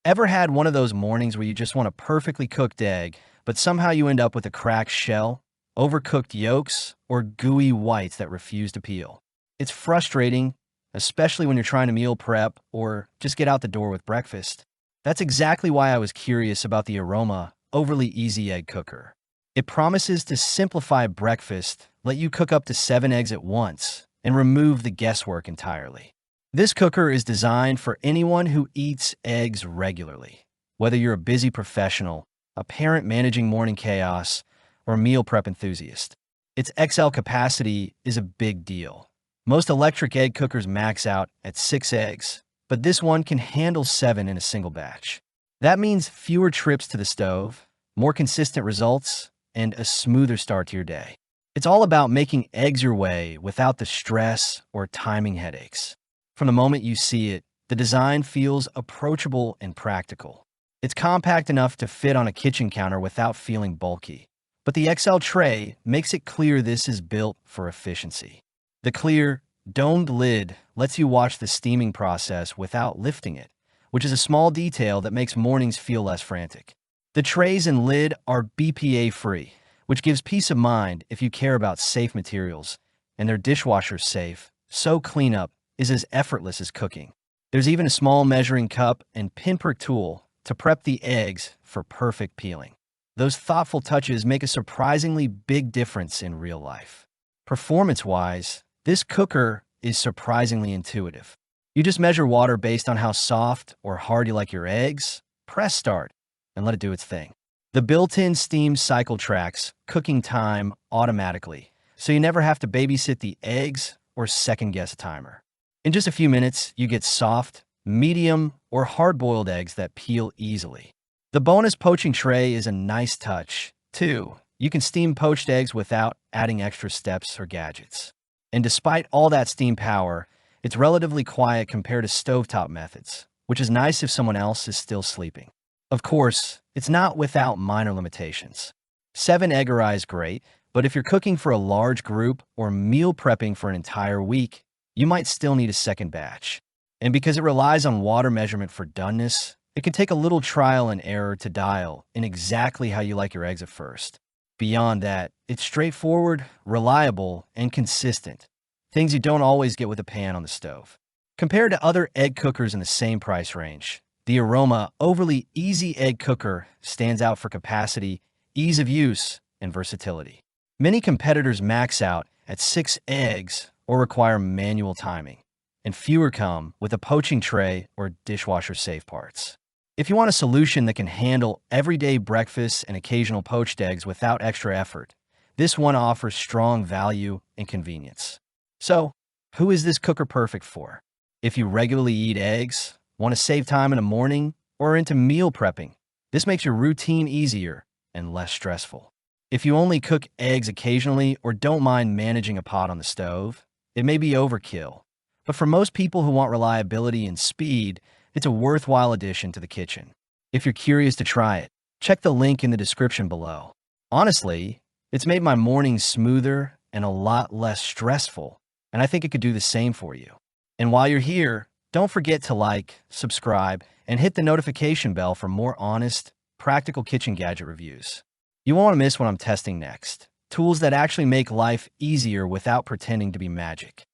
Ever had one of those mornings where you just want a perfectly cooked egg, but somehow you end up with a cracked shell, overcooked yolks, or gooey whites that refuse to peel? It's frustrating, especially when you're trying to meal prep or just get out the door with breakfast. That's exactly why I was curious about the Aroma Overly Easy Egg Cooker. It promises to simplify breakfast, let you cook up to 7 eggs at once, and remove the guesswork entirely. This cooker is designed for anyone who eats eggs regularly. Whether you're a busy professional, a parent managing morning chaos, or a meal prep enthusiast, its XL capacity is a big deal. Most electric egg cookers max out at 6 eggs, but this one can handle 7 in a single batch. That means fewer trips to the stove, more consistent results, and a smoother start to your day. It's all about making eggs your way without the stress or timing headaches. From the moment you see it, the design feels approachable and practical. It's compact enough to fit on a kitchen counter without feeling bulky. But the XL tray makes it clear this is built for efficiency. The clear, domed lid lets you watch the steaming process without lifting it, which is a small detail that makes mornings feel less frantic. The trays and lid are BPA-free, which gives peace of mind if you care about safe materials, and they're dishwasher-safe, so cleanup is as effortless as cooking. There's even a small measuring cup and pinprick tool to prep the eggs for perfect peeling. Those thoughtful touches make a surprisingly big difference in real life. Performance-wise, this cooker is surprisingly intuitive. You just measure water based on how soft or hard you like your eggs, press start, and let it do its thing. The built-in steam cycle tracks cooking time automatically, so you never have to babysit the eggs or second-guess a timer. In just a few minutes, you get soft, medium, or hard-boiled eggs that peel easily. The bonus poaching tray is a nice touch, too. You can steam poached eggs without adding extra steps or gadgets. And despite all that steam power, it's relatively quiet compared to stovetop methods, which is nice if someone else is still sleeping. Of course, it's not without minor limitations. 7 egg is great, but if you're cooking for a large group or meal prepping for an entire week, you might still need a second batch. And because it relies on water measurement for doneness, it can take a little trial and error to dial in exactly how you like your eggs at first. Beyond that, it's straightforward, reliable, and consistent, things you don't always get with a pan on the stove. Compared to other egg cookers in the same price range, the Aroma Overly Easy Egg Cooker stands out for capacity, ease of use, and versatility. Many competitors max out at 6 eggs or require manual timing, and fewer come with a poaching tray or dishwasher-safe parts. If you want a solution that can handle everyday breakfasts and occasional poached eggs without extra effort, this one offers strong value and convenience. So, who is this cooker perfect for? If you regularly eat eggs, want to save time in the morning, or are into meal prepping, this makes your routine easier and less stressful. If you only cook eggs occasionally or don't mind managing a pot on the stove, it may be overkill. But for most people who want reliability and speed, it's a worthwhile addition to the kitchen. If you're curious to try it, check the link in the description below. Honestly, it's made my mornings smoother and a lot less stressful, and I think it could do the same for you. And while you're here, don't forget to like, subscribe, and hit the notification bell for more honest, practical kitchen gadget reviews. You won't want to miss what I'm testing next. Tools that actually make life easier without pretending to be magic.